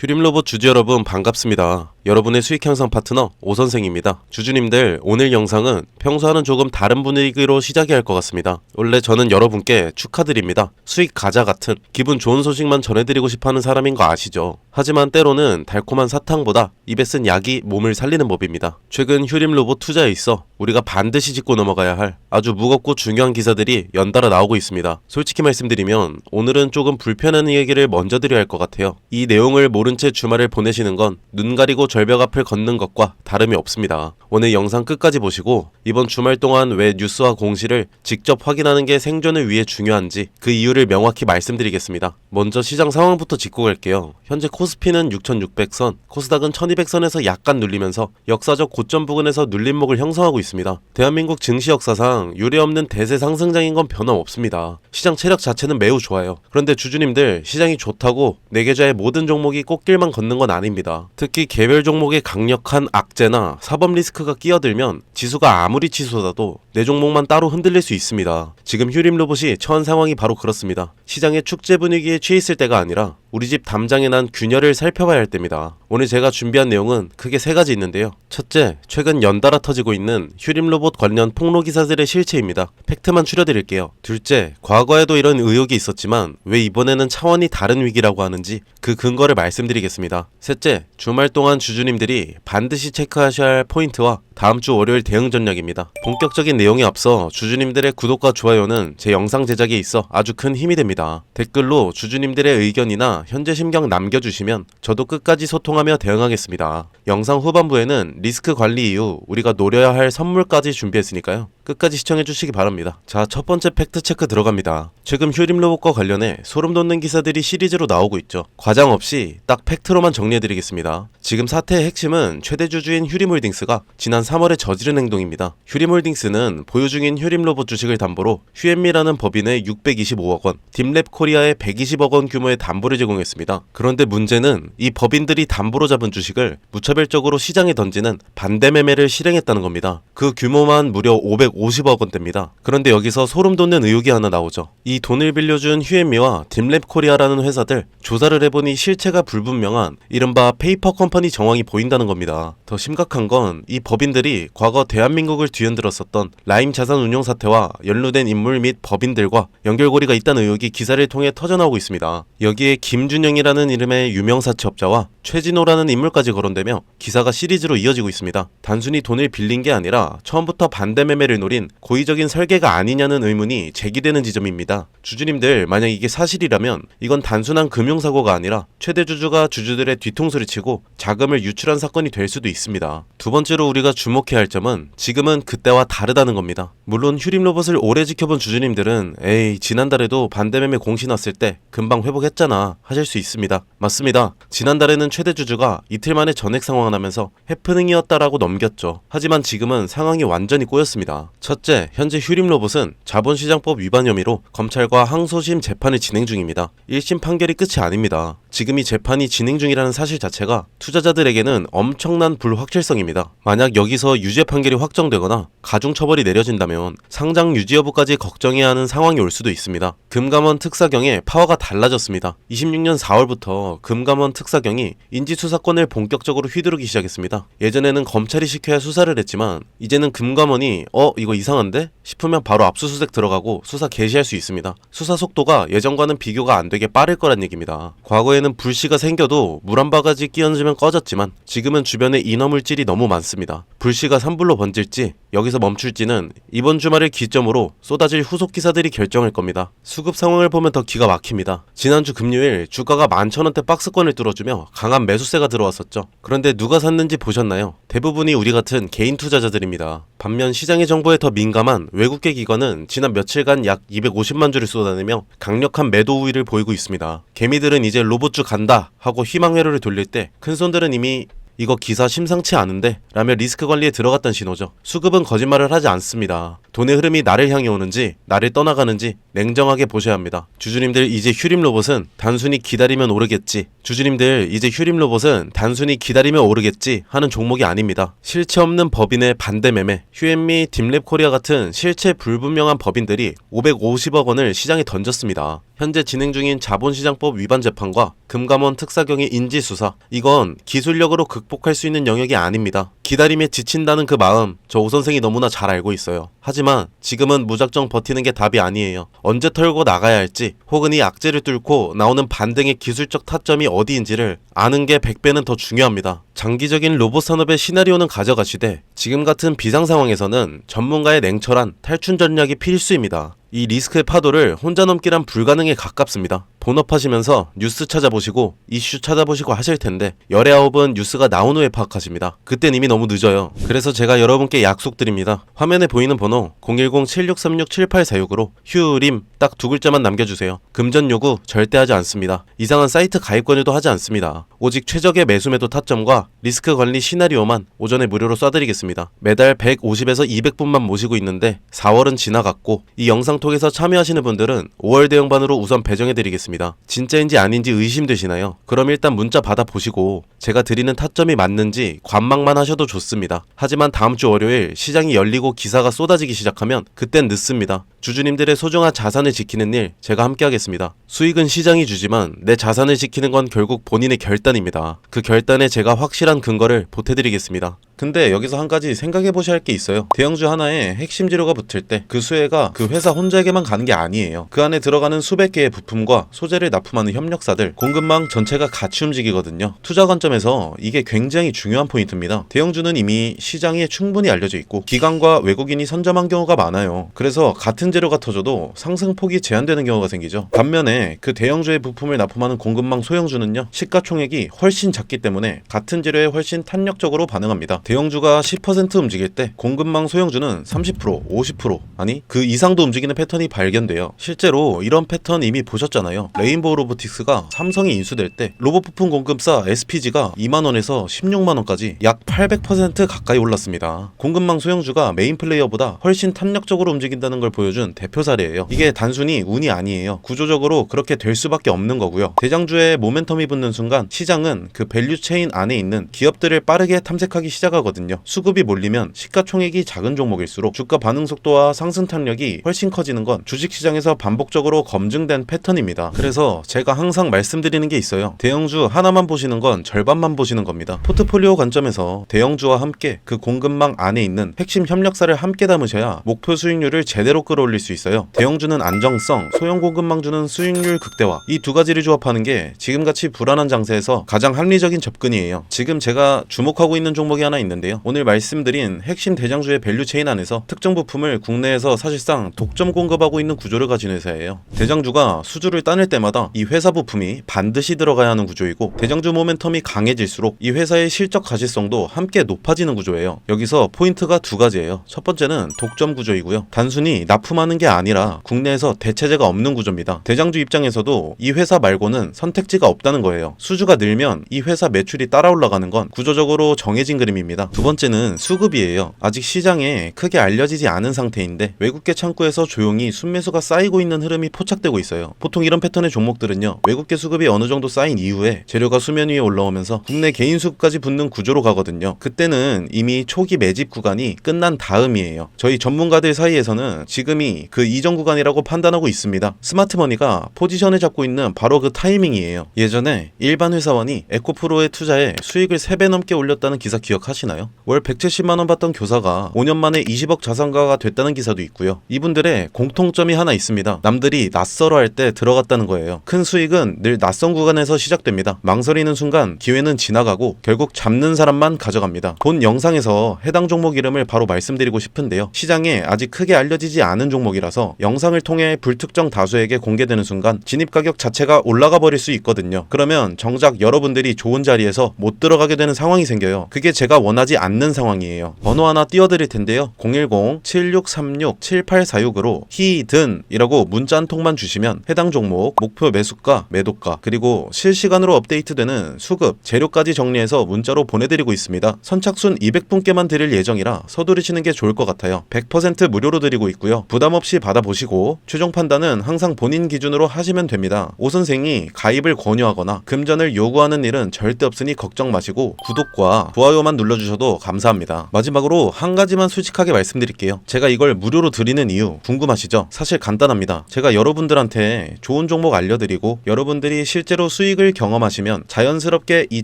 휴림로봇 주주 여러분 반갑습니다. 여러분의 수익 향상 파트너 오선생입니다. 주주님들, 오늘 영상은 평소와는 조금 다른 분위기로 시작이 할 것 같습니다. 원래 저는 여러분께 축하드립니다. 수익 가자 같은 기분 좋은 소식만 전해드리고 싶어하는 사람인 거 아시죠? 하지만 때로는 달콤한 사탕보다 입에 쓴 약이 몸을 살리는 법입니다. 최근 휴림로봇 투자에 있어 우리가 반드시 짚고 넘어가야 할 아주 무겁고 중요한 기사들이 연달아 나오고 있습니다. 솔직히 말씀드리면 오늘은 조금 불편한 얘기를 먼저 드려야 할 것 같아요. 이 내용을 모른 채 주말을 보내시는 건 눈 가리고 절벽 앞을 걷는 것과 다름이 없습니다. 오늘 영상 끝까지 보시고 이번 주말 동안 왜 뉴스와 공시를 직접 확인하는 게 생존을 위해 중요한지 그 이유를 명확히 말씀드리겠습니다. 먼저 시장 상황부터 짚고 갈게요. 현재 코스피는 6600선, 코스닥은 1200선에서 약간 눌리면서 역사적 고점 부근에서 눌림목을 형성하고 있습니다. 대한민국 증시 역사상 유례없는 대세 상승장인 건 변함없습니다. 시장 체력 자체는 매우 좋아요. 그런데 주주님들, 시장이 좋다고 내 계좌의 모든 종목이 꽃길만 걷는 건 아닙니다. 특히 개별 종목의 강력한 악재나 사법 리스크가 끼어들면 지수가 아무리 치솟아도 내 종목만 따로 흔들릴 수 있습니다. 지금 휴림로봇이 처한 상황이 바로 그렇습니다. 시장의 축제 분위기에 취해 있을 때가 아니라 우리 집 담장에 난 균열을 살펴봐야 할 때입니다. 오늘 제가 준비한 내용은 크게 세 가지 있는데요. 첫째, 최근 연달아 터지고 있는 휴림로봇 관련 폭로 기사들의 실체입니다. 팩트만 추려드릴게요. 둘째, 과거에도 이런 의혹이 있었지만 왜 이번에는 차원이 다른 위기라고 하는지 그 근거를 말씀드리겠습니다. 셋째, 주말 동안 주주님들이 반드시 체크하셔야 할 포인트와 다음 주 월요일 대응 전략입니다. 본격적인 내용에 앞서 주주님들의 구독과 좋아요는 제 영상 제작에 있어 아주 큰 힘이 됩니다. 댓글로 주주님들의 의견이나 현재 심경 남겨주시면 저도 끝까지 소통하며 대응하겠습니다. 영상 후반부에는 리스크 관리 이후 우리가 노려야 할 선물까지 준비했으니까요. 끝까지 시청해주시기 바랍니다. 자, 첫 번째 팩트체크 들어갑니다. 최근 휴림로봇과 관련해 소름 돋는 기사들이 시리즈로 나오고 있죠. 과장 없이 딱 팩트로만 정리해드리겠습니다. 지금 사태의 핵심은 최대 주주인 휴림홀딩스가 지난 3월에 저지른 행동입니다. 휴림홀딩스는 보유 중인 휴림로봇 주식을 담보로 휴엠미라는 법인에 625억 원, 딥랩코리아에 120억 원 규모의 담보를 제공했습니다. 그런데 문제는 이 법인들이 담보로 잡은 주식을 무차별적으로 시장에 던지는 반대 매매를 실행했다는 겁니다. 그 규모만 무려 550억 원대입니다. 그런데 여기서 소름 돋는 의혹이 하나 나오죠. 이 돈을 빌려준 휴엠미와 딥랩코리아라는 회사들 조사를 해보니 실체가 불분명한 이른바 페이퍼 컴퍼니 정황이 보인다는 겁니다. 더 심각한 건 이 법인들이 과거 대한민국을 뒤흔들었었던 라임 자산 운용 사태와 연루된 인물 및 법인들과 연결고리가 있다는 의혹이 기사를 통해 터져나오고 있습니다. 여기에 김준영이라는 이름의 유명 사채업자와 최진호라는 인물까지 거론되며 기사가 시리즈로 이어지고 있습니다. 단순히 돈을 빌린 게 아니라 처음부터 반대 매매를 노린 고의적인 설계가 아니냐는 의문이 제기되는 지점입니다. 주주님들, 만약 이게 사실이라면 이건 단순한 금융사고가 아니라 최대 주주가 주주들의 뒤통수를 치고 자금을 유출한 사건이 될 수도 있습니다. 두 번째로 우리가 주목해야 할 점은 지금은 그때와 다르다는 겁니다. 물론 휴림로봇을 오래 지켜본 주주님들은 에이, 지난달에도 반대매매 공시 났을 때 금방 회복했잖아 하실 수 있습니다. 맞습니다. 지난달에는 최대 주주가 이틀 만에 전액 상환하면서 해프닝이었다라고 넘겼죠. 하지만 지금은 상황이 완전히 꼬였습니다. 첫째, 현재 휴림로봇은 자본시장법 위반 혐의로 검찰과 항소심 재판을 진행 중입니다. 1심 판결이 끝이 아닙니다. 지금 이 재판이 진행 중이라는 사실 자체가 투자자들에게는 엄청난 불확실성입니다. 만약 여기서 유죄 판결이 확정되거나 가중처벌이 내려진다면 상장 유지 여부까지 걱정해야 하는 상황이 올 수도 있습니다. 금감원 특사경의 파워가 달라졌습니다. 26년 4월부터 금감원 특사경이 인지수사권을 본격적으로 휘두르기 시작했습니다. 예전에는 검찰이 시켜야 수사를 했지만 이제는 금감원이 이거 이상한데? 싶으면 바로 압수수색 들어가고 수사 개시할 수 있습니다. 수사 속도가 예전과는 비교가 안 되게 빠를 거란 얘기입니다. 과거에는 불씨가 생겨도 물 한 바가지 끼얹으면 꺼졌지만 지금은 주변에 인화물질이 너무 많습니다. 불씨가 산불로 번질지 여기서 멈출지는 이번 주말을 기점으로 쏟아질 후속 기사들이 결정할 겁니다. 수급 상황을 보면 더 기가 막힙니다. 지난주 금요일 주가가 11,000원대 박스권을 뚫어주며 강한 매수세가 들어왔었죠. 그런데 누가 샀는지 보셨나요? 대부분이 우리 같은 개인 투자자들입니다. 반면 시장의 정보에 더 민감한 외국계 기관은 지난 며칠간 약 250만 주를 쏟아내며 강력한 매도 우위를 보이고 있습니다. 개미들은 이제 로봇주 간다 하고 희망회로를 돌릴 때 큰손들은 이미 이거 기사 심상치 않은데? 라며 리스크 관리에 들어갔던 신호죠. 수급은 거짓말을 하지 않습니다. 돈의 흐름이 나를 향해 오는지 나를 떠나가는지 냉정하게 보셔야 합니다. 주주님들 이제 휴림 로봇은 단순히 기다리면 오르겠지. 주주님들 이제 휴림 로봇은 단순히 기다리면 오르겠지 하는 종목이 아닙니다. 실체 없는 법인의 반대 매매, 휴앤미, 딥랩 코리아 같은 실체 불분명한 법인들이 550억 원을 시장에 던졌습니다. 현재 진행 중인 자본시장법 위반 재판과 금감원 특사경의 인지수사, 이건 기술력으로 극복할 수 있는 영역이 아닙니다. 기다림에 지친다는 그 마음 저 오 선생이 너무나 잘 알고 있어요. 하지만 지금은 무작정 버티는 게 답이 아니에요. 언제 털고 나가야 할지, 혹은 이 악재를 뚫고 나오는 반등의 기술적 타점이 어디인지를 아는 게 100배는 더 중요합니다. 장기적인 로봇 산업의 시나리오는 가져가시되 지금 같은 비상 상황에서는 전문가의 냉철한 탈출 전략이 필수입니다. 이 리스크의 파도를 혼자 넘기란 불가능에 가깝습니다. 본업하시면서 뉴스 찾아보시고 이슈 찾아보시고 하실 텐데 열의 아홉은 뉴스가 나온 후에 파악하십니다. 그땐 이미 너무 늦어요. 그래서 제가 여러분께 약속드립니다. 화면에 보이는 번호 010-7636-7846으로 휴림 딱 두 글자만 남겨주세요. 금전 요구 절대 하지 않습니다. 이상한 사이트 가입 권유도 하지 않습니다. 오직 최적의 매수 매도 타점과 리스크 관리 시나리오만 오전에 무료로 쏴드리겠습니다. 매달 150에서 200분만 모시고 있는데 4월은 지나갔고 이 영상 통해서 참여하시는 분들은 5월 대형반으로 우선 배정해드리겠습니다. 진짜인지 아닌지 의심되시나요? 그럼 일단 문자 받아보시고 제가 드리는 타점이 맞는지 관망만 하셔도 좋습니다. 하지만 다음 주 월요일 시장이 열리고 기사가 쏟아지기 시작하면 그땐 늦습니다. 주주님들의 소중한 자산을 지키는 일 제가 함께 하겠습니다. 수익은 시장이 주지만 내 자산을 지키는 건 결국 본인의 결단입니다. 그 결단에 제가 확실한 근거를 보태드리겠습니다. 근데 여기서 한 가지 생각해보셔야 할 게 있어요. 대형주 하나에 핵심 재료가 붙을 때 그 수혜가 그 회사 혼자에게만 가는 게 아니에요. 그 안에 들어가는 수백 개의 부품과 소재를 납품하는 협력사들, 공급망 전체가 같이 움직이거든요. 투자 관점에서 이게 굉장히 중요한 포인트입니다. 대형주는 이미 시장에 충분히 알려져 있고 기관과 외국인이 선점한 경우가 많아요. 그래서 같은 재료가 터져도 상승폭이 제한되는 경우가 생기죠. 반면에 그 대형주의 부품을 납품하는 공급망 소형주는요, 시가총액이 훨씬 작기 때문에 같은 재료에 훨씬 탄력적으로 반응합니다. 대형주가 10% 움직일 때 공급망 소형주는 30%, 50% 아니 그 이상도 움직이는 패턴이 발견돼요. 실제로 이런 패턴 이미 보셨잖아요. 레인보우 로보틱스가 삼성이 인수될 때 로봇 부품 공급사 SPG가 2만원에서 16만원까지 약 800% 가까이 올랐습니다. 공급망 소형주가 메인 플레이어보다 훨씬 탄력적으로 움직인다는 걸 보여준 대표 사례예요. 이게 단순히 운이 아니에요. 구조적으로 그렇게 될 수밖에 없는 거고요. 대장주에 모멘텀이 붙는 순간 시장은 그 밸류 체인 안에 있는 기업들을 빠르게 탐색하기 시작하거든요. 수급이 몰리면 시가총액이 작은 종목일수록 주가 반응 속도와 상승 탄력이 훨씬 커지는 건 주식시장에서 반복적으로 검증된 패턴입니다. 그래서 제가 항상 말씀드리는 게 있어요. 대형주 하나만 보시는 건 절반만 보시는 겁니다. 포트폴리오 관점에서 대형주와 함께 그 공급망 안에 있는 핵심 협력사를 함께 담으셔야 목표 수익률을 제대로 끌어올릴 수 있어요. 대형주는 안정성, 소형 공급망주는 수익률 극대화, 이 두 가지를 조합하는 게 지금같이 불안한 장세에서 가장 합리적인 접근이에요. 지금 제가 주목하고 있는 종목이 하나 있는데요. 오늘 말씀드린 핵심 대장주의 밸류체인 안에서 특정 부품을 국내에서 사실상 독점 공급하고 있는 구조를 가진 회사예요. 대장주가 수주를 따낼 때마다 이 회사 부품이 반드시 들어가야 하는 구조이고 대장주 모멘텀이 강해질수록 이 회사의 실적 가시성도 함께 높아지는 구조예요. 여기서 포인트가 두 가지예요. 첫 번째는 독점 구조이고요. 단순히 납품하는 게 아니라 국내에서 대체제가 없는 구조입니다. 대장주 입장에서도 이 회사 말고는 선택지가 없다는 거예요. 수주가 늘면 이 회사 매출이 따라 올라가는 건 구조적으로 정해진 그림입니다. 두 번째는 수급이에요. 아직 시장에 크게 알려지지 않은 상태인데 외국계 창구에서 조용히 순매수가 쌓이고 있는 흐름이 포착되고 있어요. 보통 이런 패턴의 종목들은요, 외국계 수급이 어느 정도 쌓인 이후에 재료가 수면 위에 올라오면서 국내 개인 수급까지 붙는 구조로 가거든요. 그때는 이미 초기 매집 구간이 끝난 다음이에요. 저희 전문가들 사이에서는 지금이 그 이전 구간이라고 판단하고 있습니다. 스마트머니가 포지션을 잡고 있는 바로 그 타이밍이에요. 예전에 일반 회사원이 에코프로에 투자해 수익을 3배 넘게 올렸다는 기사 기억하시나요? 월 170만원 받던 교사가 5년 만에 20억 자산가가 됐다는 기사도 있고요. 이분들의 공통점이 하나 있습니다. 남들이 낯설어 할 때 들어갔다는 거예요. 큰 수익은 늘 낯선 구간에서 시작됩니다. 망설이는 순간 기회는 지나가고 결국 잡는 사람만 가져갑니다. 본 영상에서 해당 종목 이름을 바로 말씀드리고 싶은데요. 시장에 아직 크게 알려지지 않은 종목이라서 영상을 통해 불특정 다수에게 공개되는 순간 진입 가격 자체가 올라가 버릴 수 있거든요. 그러면 정작 여러분들이 좋은 자리에서 못 들어가게 되는 상황이 생겨요. 그게 제가 원하는 원하지 않는 상황이에요. 번호 하나 띄워드릴 텐데요. 010-7636-7846으로 히든이라고 문자 한 통만 주시면 해당 종목, 목표 매수가, 매도가, 그리고 실시간으로 업데이트되는 수급, 재료까지 정리해서 문자로 보내드리고 있습니다. 선착순 200분께만 드릴 예정이라 서두르시는 게 좋을 것 같아요. 100% 무료로 드리고 있고요. 부담없이 받아보시고 최종 판단은 항상 본인 기준으로 하시면 됩니다. 오 선생이 가입을 권유하거나 금전을 요구하는 일은 절대 없으니 걱정 마시고 구독과 좋아요만 눌러주셔도 감사합니다. 마지막으로 한 가지만 솔직하게 말씀드릴게요. 제가 이걸 무료로 드리는 이유 궁금하시죠? 사실 간단합니다. 제가 여러분들한테 좋은 종목 알려드리고 여러분들이 실제로 수익을 경험하시면 자연스럽게 이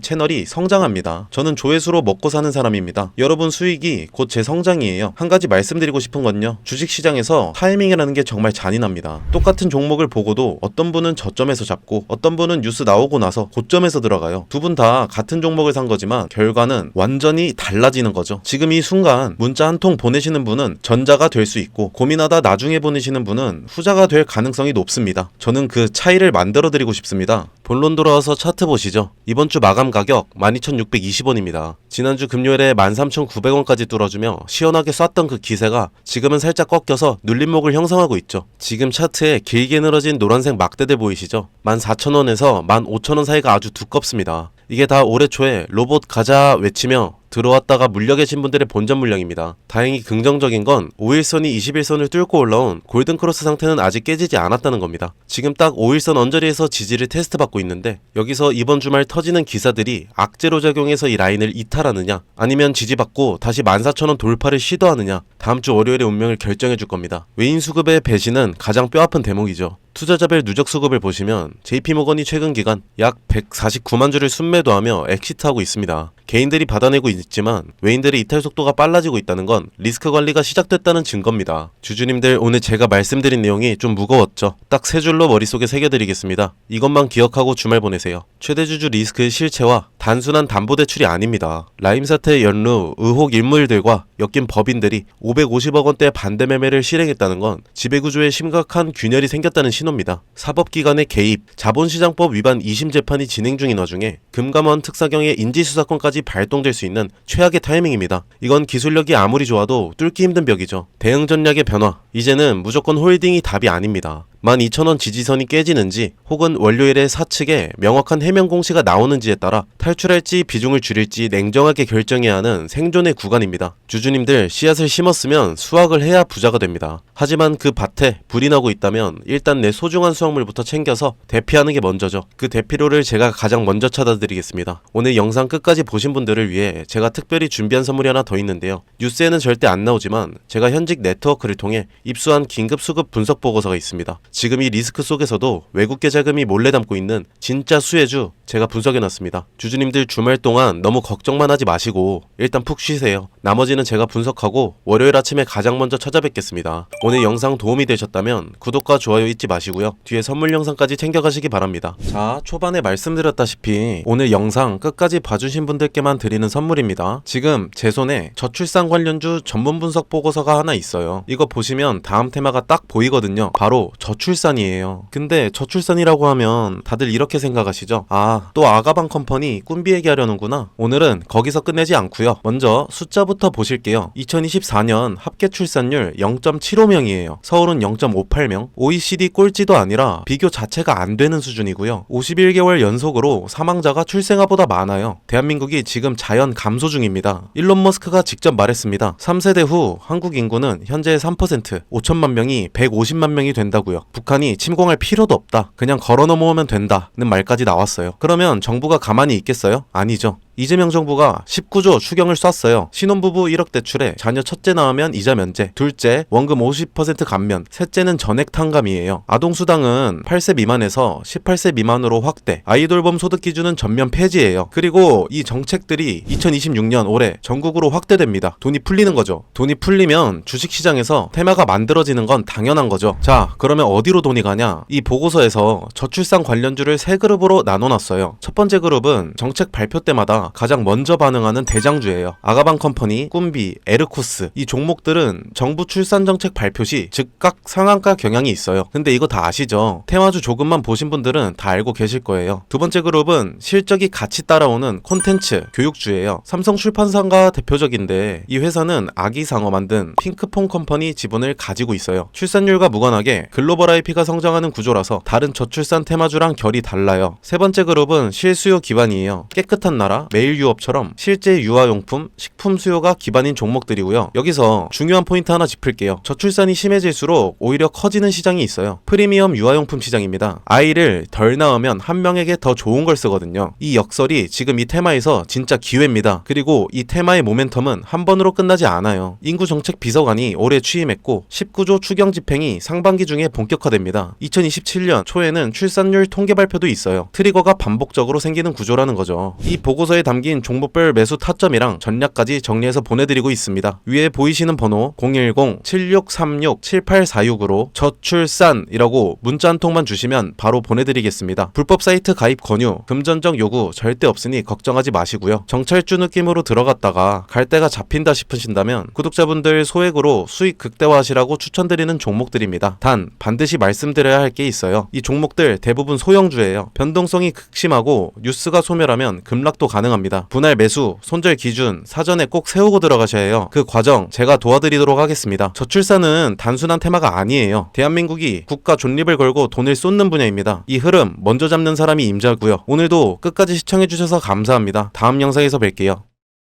채널이 성장합니다. 저는 조회수로 먹고 사는 사람입니다. 여러분 수익이 곧 제 성장이에요. 한 가지 말씀드리고 싶은 건요. 주식시장에서 타이밍이라는 게 정말 잔인합니다. 똑같은 종목을 보고도 어떤 분은 저점에서 잡고 어떤 분은 뉴스 나오고 나서 고점에서 들어가요. 두 분 다 같은 종목을 산 거지만 결과는 완전히 달라지는 거죠. 지금 이 순간 문자 한 통 보내시는 분은 전자가 될 수 있고 고민하다 나중에 보내시는 분은 후자가 될 가능성이 높습니다. 저는 그 차이를 만들어 드리고 싶습니다. 본론 돌아와서 차트 보시죠. 이번 주 마감 가격 12,620원입니다. 지난주 금요일에 13,900원까지 뚫어주며 시원하게 쐈던 그 기세가 지금은 살짝 꺾여서 눌림목을 형성하고 있죠. 지금 차트에 길게 늘어진 노란색 막대들 보이시죠? 14,000원에서 15,000원 사이가 아주 두껍습니다. 이게 다 올해 초에 로봇 가자 외치며 들어왔다가 물려 계신 분들의 본전 물량입니다. 다행히 긍정적인 건 5일선이 21선을 뚫고 올라온 골든크로스 상태는 아직 깨지지 않았다는 겁니다. 지금 딱 5일선 언저리에서 지지를 테스트받고 있는데 여기서 이번 주말 터지는 기사들이 악재로 작용해서 이 라인을 이탈하느냐 아니면 지지받고 다시 14,000원 돌파를 시도하느냐 다음 주 월요일의 운명을 결정해줄 겁니다. 외인 수급의 배신은 가장 뼈아픈 대목이죠. 투자자별 누적 수급을 보시면 JP모건이 최근 기간 약 149만 주를 순매도하며 엑시트하고 있습니다. 개인들이 받아내고 있지만 외인들의 이탈 속도가 빨라지고 있다는 건 리스크 관리가 시작됐다는 증거입니다. 주주님들 오늘 제가 말씀드린 내용이 좀 무거웠죠? 딱 세 줄로 머릿속에 새겨드리겠습니다. 이것만 기억하고 주말 보내세요. 최대주주 리스크의 실체와 단순한 담보대출이 아닙니다. 라임 사태의 연루, 의혹 인물들과 엮인 법인들이 550억 원대 반대 매매를 실행했다는 건 지배구조에 심각한 균열이 생겼다는 신호입니다. 사법기관의 개입, 자본시장법 위반 2심 재판이 진행 중인 와중에 금감원 특사경의 인지수사권까지 발동될 수 있는 최악의 타이밍입니다. 이건 기술력이 아무리 좋아도 뚫기 힘든 벽이죠. 대응 전략의 변화, 이제는 무조건 홀딩이 답이 아닙니다. 12,000원 지지선이 깨지는지 혹은 월요일에 사측에 명확한 해명 공시가 나오는지에 따라 탈출할지 비중을 줄일지 냉정하게 결정해야 하는 생존의 구간입니다. 주주님들 씨앗을 심었으면 수확을 해야 부자가 됩니다. 하지만 그 밭에 불이 나고 있다면 일단 내 소중한 수확물부터 챙겨서 대피하는 게 먼저죠. 그 대피로를 제가 가장 먼저 찾아드리겠습니다. 오늘 영상 끝까지 보신 분들을 위해 제가 특별히 준비한 선물이 하나 더 있는데요. 뉴스에는 절대 안 나오지만 제가 현직 네트워크를 통해 입수한 긴급 수급 분석 보고서가 있습니다. 지금 이 리스크 속에서도 외국계 자금이 몰래 담고 있는 진짜 수혜주 제가 분석해놨습니다. 주주님들 주말 동안 너무 걱정만 하지 마시고 일단 푹 쉬세요. 나머지는 제가 분석하고 월요일 아침에 가장 먼저 찾아뵙겠습니다. 오늘 영상 도움이 되셨다면 구독과 좋아요 잊지 마시고요. 뒤에 선물 영상까지 챙겨가시기 바랍니다. 자, 초반에 말씀드렸다시피 오늘 영상 끝까지 봐주신 분들께만 드리는 선물입니다. 지금 제 손에 저출산 관련주 전문 분석 보고서가 하나 있어요. 이거 보시면 다음 테마가 딱 보이거든요. 바로 저출산이에요. 근데 저출산이라고 하면 다들 이렇게 생각하시죠? 아, 또 아가방 컴퍼니 꾼비 얘기하려는구나. 오늘은 거기서 끝내지 않고요. 먼저 숫자부터 보실게요. 2024년 합계 출산율 0.75명이에요. 서울은 0.58명. OECD 꼴찌도 아니라 비교 자체가 안 되는 수준이고요. 51개월 연속으로 사망자가 출생아보다 많아요. 대한민국이 지금 자연 감소 중입니다. 일론 머스크가 직접 말했습니다. 3세대 후 한국 인구는 현재 3%, 5천만 명이 150만 명이 된다고요. 북한이 침공할 필요도 없다. 그냥 걸어 넘어오면 된다는 말까지 나왔어요. 그러면 정부가 가만히 있겠어요? 아니죠. 이재명 정부가 19조 추경을 쐈어요. 신혼부부 1억 대출에 자녀 첫째 낳으면 이자 면제, 둘째 원금 50% 감면, 셋째는 전액 탕감이에요. 아동수당은 8세 미만에서 18세 미만으로 확대, 아이돌봄 소득 기준은 전면 폐지예요. 그리고 이 정책들이 2026년 올해 전국으로 확대됩니다. 돈이 풀리는 거죠. 돈이 풀리면 주식시장에서 테마가 만들어지는 건 당연한 거죠. 자, 그러면 어디로 돈이 가냐? 이 보고서에서 저출산 관련주를 세 그룹으로 나눠놨어요. 첫 번째 그룹은 정책 발표 때마다 주가 가장 먼저 반응하는 대장주예요. 아가방 컴퍼니, 꿈비, 에르코스 이 종목들은 정부 출산 정책 발표 시 즉각 상한가 경향이 있어요. 근데 이거 다 아시죠? 테마주 조금만 보신 분들은 다 알고 계실 거예요. 두 번째 그룹은 실적이 같이 따라오는 콘텐츠, 교육주예요. 삼성 출판사가 대표적인데 이 회사는 아기상어 만든 핑크퐁 컴퍼니 지분을 가지고 있어요. 출산율과 무관하게 글로벌 IP가 성장하는 구조라서 다른 저출산 테마주랑 결이 달라요. 세 번째 그룹은 실수요 기반이에요. 깨끗한 나라, 매일유업처럼 실제 유아용품, 식품 수요가 기반인 종목들이고요. 여기서 중요한 포인트 하나 짚을게요. 저출산이 심해질수록 오히려 커지는 시장이 있어요. 프리미엄 유아용품 시장입니다. 아이를 덜 낳으면 한 명에게 더 좋은 걸 쓰거든요. 이 역설이 지금 이 테마에서 진짜 기회입니다. 그리고 이 테마의 모멘텀은 한 번으로 끝나지 않아요. 인구정책 비서관이 올해 취임했고 19조 추경 집행이 상반기 중에 본격화됩니다. 2027년 초에는 출산율 통계 발표도 있어요. 트리거가 반복적으로 생기는 구조라는 거죠. 이 보고서에 담긴 종목별 매수 타점이랑 전략까지 정리해서 보내드리고 있습니다. 위에 보이시는 번호 010-7636-7846으로 저출산이라고 문자 한 통만 주시면 바로 보내드리겠습니다. 불법 사이트 가입 권유, 금전적 요구 절대 없으니 걱정하지 마시고요. 정찰주 느낌으로 들어갔다가 갈 데가 잡힌다 싶으신다면 구독자분들 소액으로 수익 극대화하시라고 추천드리는 종목들입니다. 단 반드시 말씀드려야 할 게 있어요. 이 종목들 대부분 소형주예요. 변동성이 극심하고 뉴스가 소멸하면 급락도 가능합니다. 분할 매수, 손절 기준 사전에 꼭 세우고 들어가셔야 해요. 그 과정 제가 도와드리도록 하겠습니다. 저출산은 단순한 테마가 아니에요. 대한민국이 국가 존립을 걸고 돈을 쏟는 분야입니다. 이 흐름 먼저 잡는 사람이 임자고요. 오늘도 끝까지 시청해주셔서 감사합니다. 다음 영상에서 뵐게요.